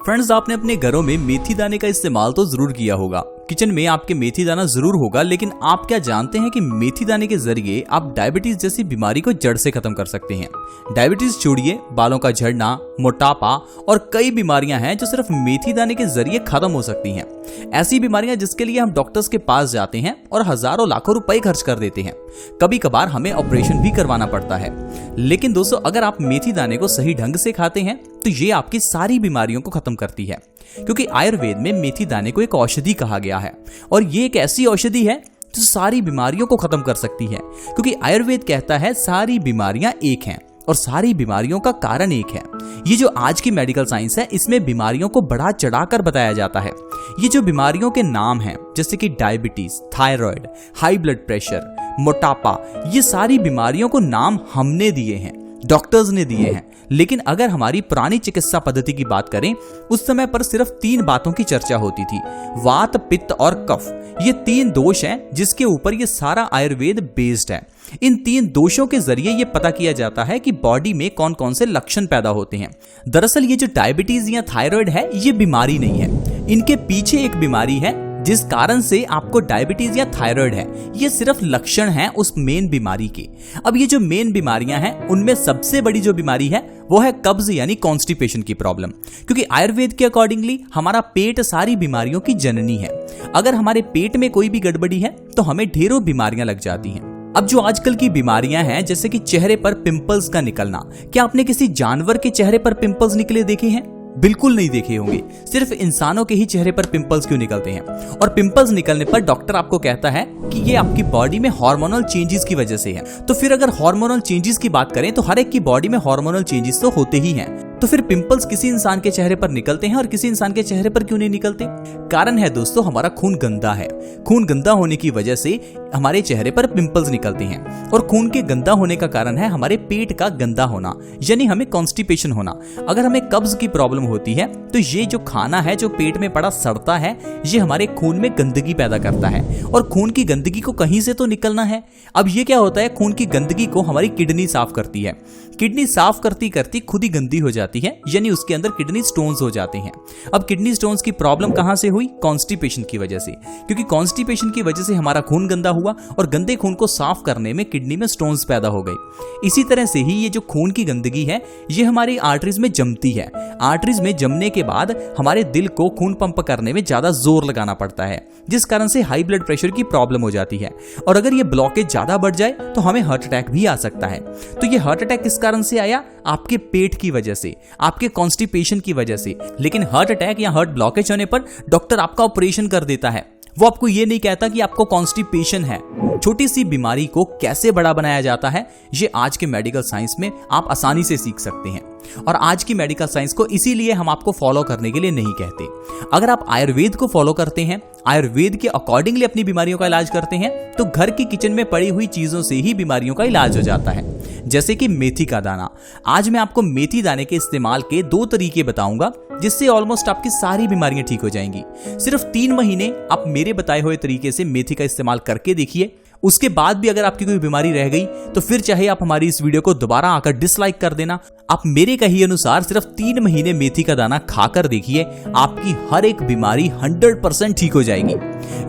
Friends, आपने अपने घरों में मेथी दाने का इस्तेमाल तो जरूर किया होगा। किचन में आपके मेथी दाना जरूर होगा, लेकिन आप क्या जानते हैं कि मेथी दाने के जरिए आप डायबिटीज जैसी बीमारी को जड़ से खत्म कर सकते हैं। डायबिटीज छोड़िए, बालों का झड़ना, मोटापा और कई बीमारियां हैं जो सिर्फ मेथी दाने के जरिए खत्म हो सकती हैं। ऐसी बीमारियां जिसके लिए हम डॉक्टर्स के पास जाते हैं और हजारों लाखों रुपए खर्च कर देते हैं। कभी कभार हमें ऑपरेशन भी करवाना पड़ता है। लेकिन दोस्तों, अगर आप मेथी दाने को सही ढंग से खाते हैं तो ये आपकी सारी बीमारियों को खत्म करती है, क्योंकि आयुर्वेद में मेथी दाने को एक औषधि कहा गया है और ये एक ऐसी औषधि है जो सारी बीमारियों को खत्म कर सकती है। क्योंकि आयुर्वेद कहता है सारी बीमारियां एक हैं और सारी बीमारियों का कारण एक है। ये जो आज की मेडिकल साइंस है, इसमें बीमारियों को बढ़ा चढ़ाकर बताया जाता है। ये जो बीमारियों के नाम हैं, जैसे कि diabetes, thyroid, high blood pressure, मोटापा, ये सारी बीमारियों को नाम हमने दिए हैं, डॉक्टर्स ने दिए हैं। लेकिन अगर हमारी पुरानी चिकित्सा पद्धति की बात करें, उस समय पर सिर्फ 3 बातों की चर्चा होती थी, वात, पित्त और कफ। ये 3 दोष हैं जिसके ऊपर ये सारा आयुर्वेद बेस्ड है। इन 3 दोषों के जरिए ये पता किया जाता है कि बॉडी में कौन कौन से लक्षण पैदा होते हैं। दरअसल ये जो डायबिटीज या थायराइड है, ये बीमारी नहीं है। इनके पीछे एक बीमारी है जिस कारण से आपको डायबिटीज या थायराइड है। ये सिर्फ लक्षण हैं उस मेन बीमारी के। अब ये जो मेन बीमारियां हैं, उनमें सबसे बड़ी जो बीमारी है वो है कब्ज यानी कॉन्स्टिपेशन की प्रॉब्लम। क्योंकि आयुर्वेद के अकॉर्डिंगली हमारा पेट सारी बीमारियों की जननी है। अगर हमारे पेट में कोई भी गड़बड़ी है तो हमें ढेरों बीमारियां लग जाती हैं। अब जो आजकल की बीमारियां हैं, जैसे कि चेहरे पर पिंपल्स का निकलना, क्या आपने किसी जानवर के चेहरे पर पिंपल्स निकले देखे हैं? बिल्कुल नहीं देखे होंगे। सिर्फ इंसानों के ही चेहरे पर पिंपल्स क्यों निकलते हैं? और पिंपल्स निकलने पर डॉक्टर आपको कहता है कि ये आपकी बॉडी में हार्मोनल चेंजेस की वजह से है। तो फिर अगर हार्मोनल चेंजेस की बात करें तो हर एक की बॉडी में हार्मोनल चेंजेस तो होते ही हैं। तो फिर पिंपल्स किसी इंसान के चेहरे पर निकलते हैं और किसी इंसान के चेहरे पर क्यों नहीं निकलते? कारण है दोस्तों, हमारा खून गंदा है। खून गंदा होने की वजह से हमारे चेहरे पर पिंपल्स निकलते हैं। और खून के गंदा होने का कारण है हमारे पेट का गंदा होना, यानी हमें कॉन्स्टिपेशन होना। अगर हमें कब्ज की प्रॉब्लम होती है तो ये जो खाना है जो पेट में पड़ा सड़ता है, ये हमारे खून में गंदगी पैदा करता है और खून की गंदगी को कहीं से तो निकलना है। अब ये क्या होता है, खून की गंदगी को हमारी किडनी साफ करती है। किडनी साफ करती करती खुद ही गंदी हो जाती है, यानी उसके अंदर किडनी स्टोन्स हो जाते हैं। अब किडनी स्टोन्स की प्रॉब्लम कहां से हुई? कॉन्स्टिपेशन की वजह से। क्योंकि कॉन्स्टिपेशन की वजह से हमारा खून गंदा हुआ और गंदे खून को साफ करने में किडनी में स्टोन्स पैदा हो गए। इसी तरह से ही ये जो खून की गंदगी है, ये हमारी आर्टरीज में जमती है। आर्टरीज में जमने के बाद हमारे दिल को खून पंप करने में ज्यादा जोर लगाना पड़ता है, जिस कारण से हाई ब्लड प्रेशर की प्रॉब्लम हो जाती है। और अगर ये ब्लॉकेज ज्यादा बढ़ जाए तो हमें हार्ट अटैक भी आ सकता है। तो ये हार्ट अटैक किस कारण से आया? आपके पेट की वजह से, आपके कॉन्स्टिपेशन की वजह से। लेकिन हार्ट अटैक या हार्ट ब्लॉकेज होने पर डॉक्टर आपका ऑपरेशन कर देता है। वो आपको ये नहीं कहता कि आपको कॉन्स्टिपेशन है। छोटी सी बीमारी को कैसे बड़ा बनाया जाता है, ये आज के मेडिकल साइंस में आप आसानी से सीख सकते हैं। और आज की मेडिकल साइंस को इसीलिए हम आपको फॉलो करने के लिए नहीं कहते। अगर आप आयुर्वेद को फॉलो करते हैं, आयुर्वेद के अकॉर्डिंगली अपनी बीमारियों का इलाज करते हैं, तो घर की किचन में पड़ी हुई चीजों से ही बीमारियों का इलाज हो जाता है। जैसे कि मेथी का दाना। आज मैं आपको मेथी दाने के इस्तेमाल के 2 तरीके बताऊंगा, जिससे ऑलमोस्ट आपकी सारी बीमारियां ठीक हो जाएंगी। सिर्फ 3 महीने आप मेरे बताए हुए तरीके से मेथी का इस्तेमाल करके देखिए। उसके बाद भी अगर आपकी कोई बीमारी रह गई तो फिर चाहे आप हमारी इस वीडियो को दोबारा आकर डिसलाइक कर देना। आप मेरे कही अनुसार सिर्फ 3 महीने मेथी का दाना खाकर देखिए, आपकी हर एक बीमारी 100% ठीक हो जाएगी।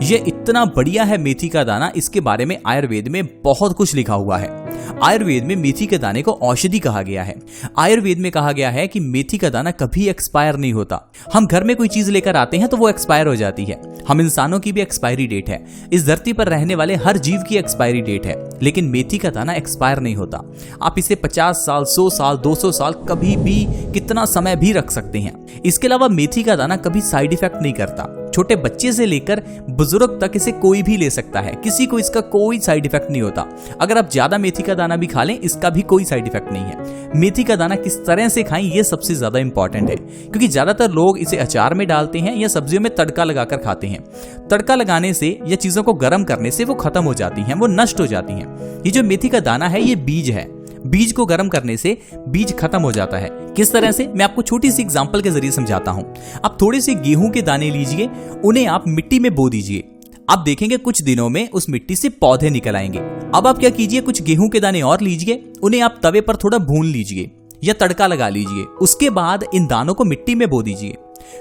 ये इतना बढ़िया है मेथी का दाना, इसके बारे में आयुर्वेद में बहुत कुछ लिखा हुआ है। आयुर्वेद में मेथी के दाने को औषधि कहा गया है। आयुर्वेद में कहा गया है कि मेथी का दाना कभी एक्सपायर नहीं होता। हम घर में कोई चीज लेकर आते हैं तो वो एक्सपायर हो जाती है। हम इंसानों की भी एक्सपायरी डेट है। इस धरती पर रहने वाले हर जीव की एक्सपायरी डेट है, लेकिन मेथी का दाना एक्सपायर नहीं होता। आप इसे 50 साल, 100 साल, 200 साल, कभी भी कितना समय भी रख सकते हैं। इसके अलावा मेथी का दाना कभी साइड इफेक्ट नहीं करता। छोटे बच्चे से लेकर बुजुर्ग तक इसे कोई भी ले सकता है, किसी को इसका कोई साइड इफेक्ट नहीं होता। अगर आप ज्यादा मेथी का दाना भी खा लें, इसका भी कोई साइड इफेक्ट नहीं है। मेथी का दाना किस तरह से खाएं, ये सबसे ज्यादा इंपॉर्टेंट है, क्योंकि ज्यादातर लोग इसे अचार में डालते हैं या सब्जियों में तड़का लगाकर खाते हैं। तड़का लगाने से या चीजों को गर्म करने से वो खत्म हो जाती हैं, वो नष्ट हो जाती हैं। ये जो मेथी का दाना है, ये बीज है। बीज को गर्म करने से बीज खत्म हो जाता है। किस तरह से, मैं आपको छोटी सी एग्जांपल के जरिए समझाता हूं। आप थोड़े से गेहूं के दाने लीजिए, उन्हें आप मिट्टी में बो दीजिए। आप देखेंगे कुछ दिनों में उस मिट्टी से पौधे निकल आएंगे। अब आप क्या कीजिए, कुछ गेहूं के दाने और लीजिए, उन्हें आप तवे पर थोड़ा भून लीजिए या तड़का लगा लीजिए। उसके बाद इन दानों को मिट्टी में बो दीजिए।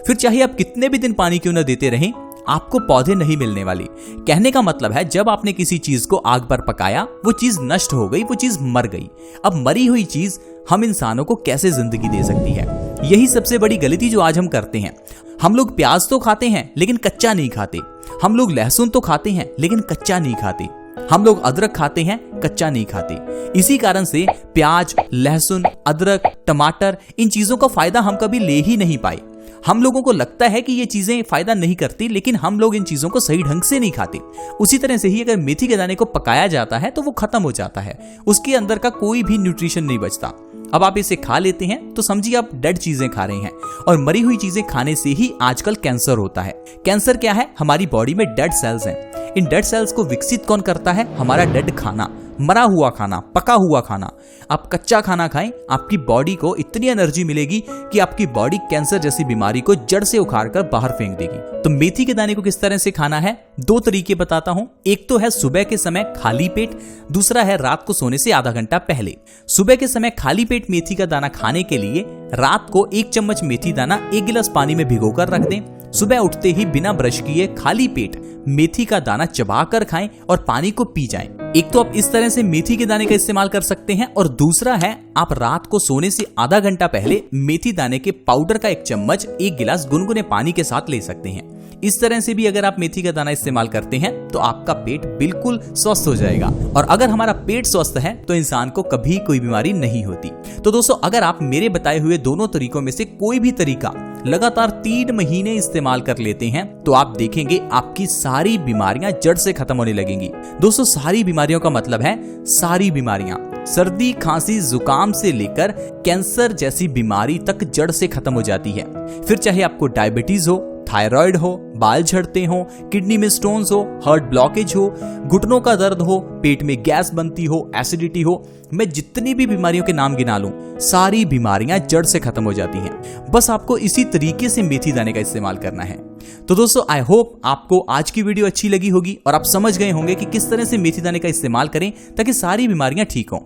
फिर चाहे आप कितने भी दिन पानी क्यों न देते रहें, आपको पौधे नहीं मिलने वाले। कहने का मतलब है जब आपने किसी चीज को आग पर पकाया, वो चीज नष्ट हो गई, वो चीज मर गई। अब मरी हुई चीज हम इंसानों को कैसे जिंदगी दे सकती है? यही सबसे बड़ी गलती जो आज हम करते हैं। हम लोग प्याज तो खाते हैं लेकिन कच्चा नहीं खाते। हम लोग लहसुन तो खाते हैं लेकिन कच्चा नहीं खाते। हम लोग अदरक खाते हैं, कच्चा नहीं खाते। इसी कारण से प्याज, लहसुन, अदरक, टमाटर, इन चीजों का फायदा हम कभी ले ही नहीं पाए। हम लोगों को लगता है कि ये चीजें फायदा नहीं करती, लेकिन हम लोग इन चीजों को सही ढंग से नहीं खाते। उसी तरह से ही अगर मेथी के दाने को पकाया जाता है तो वो खत्म हो जाता है, उसके अंदर का कोई भी न्यूट्रिशन नहीं बचता। अब आप इसे खा लेते हैं तो समझिए आप डेड चीजें खा रहे हैं, और मरी हुई चीजें खाने से ही आजकल कैंसर होता है। कैंसर क्या है? हमारी बॉडी में डेड सेल्स हैं। इन डेड सेल्स को विकसित कौन करता है? हमारा डेड खाना, मरा हुआ खाना, पका हुआ खाना। आप कच्चा खाना खाएं, आपकी बॉडी को इतनी एनर्जी मिलेगी कि आपकी बॉडी कैंसर जैसी बीमारी को जड़ से उखाड़ कर बाहर फेंक देगी। तो मेथी के दाने को किस तरह से खाना है, 2 तरीके बताता हूं। एक तो है सुबह के समय खाली पेट, दूसरा है रात को सोने से आधा घंटा पहले। सुबह के समय खाली पेट मेथी का दाना खाने के लिए रात को 1 चम्मच मेथी दाना 1 गिलास पानी में भिगोकर रख दें। सुबह उठते ही बिना ब्रश किए खाली पेट मेथी का दाना चबाकर खाएं और पानी को पी जाएं। एक तो आप इस तरह से मेथी के दाने का इस्तेमाल कर सकते हैं, और दूसरा है आप रात को सोने से आधा घंटा पहले मेथी दाने के पाउडर का 1 चम्मच 1 गिलास गुनगुने पानी के साथ ले सकते हैं। इस तरह से भी अगर आप मेथी का दाना इस्तेमाल करते हैं तो आपका पेट बिल्कुल स्वस्थ हो जाएगा। और अगर हमारा पेट स्वस्थ है तो इंसान को कभी कोई बीमारी नहीं होती। तो दोस्तों, अगर आप मेरे बताए हुए दोनों तरीकों में से कोई भी तरीका लगातार 3 महीने इस्तेमाल कर लेते हैं तो आप देखेंगे आपकी सारी बीमारियां जड़ से खत्म होने लगेंगी। दोस्तों, सारी बीमारियों का मतलब है सारी बीमारियां, सर्दी, खांसी, जुकाम से लेकर कैंसर जैसी बीमारी तक जड़ से खत्म हो जाती है। फिर चाहे आपको डायबिटीज हो, थायराइड हो, बाल झड़ते हो, किडनी में स्टोन्स हो, हार्ट ब्लॉकेज हो, घुटनों का दर्द हो, पेट में गैस बनती हो, एसिडिटी हो, मैं जितनी भी बीमारियों के नाम गिना लूं, सारी बीमारियां जड़ से खत्म हो जाती हैं। बस आपको इसी तरीके से मेथी दाने का इस्तेमाल करना है। तो दोस्तों, आई होप आपको आज की वीडियो अच्छी लगी होगी और आप समझ गए होंगे कि किस तरह से मेथी दाने का इस्तेमाल करें ताकि सारी बीमारियां ठीक हों।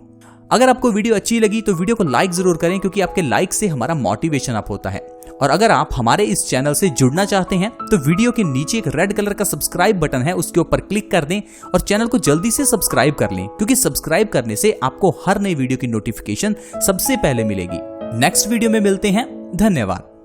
अगर आपको वीडियो अच्छी लगी तो वीडियो को लाइक जरूर करें, क्योंकि आपके लाइक से हमारा मोटिवेशन अप होता है। और अगर आप हमारे इस चैनल से जुड़ना चाहते हैं तो वीडियो के नीचे एक रेड कलर का सब्सक्राइब बटन है, उसके ऊपर क्लिक कर दें और चैनल को जल्दी से सब्सक्राइब कर लें, क्योंकि सब्सक्राइब करने से आपको हर नई वीडियो की नोटिफिकेशन सबसे पहले मिलेगी। नेक्स्ट वीडियो में मिलते हैं। धन्यवाद।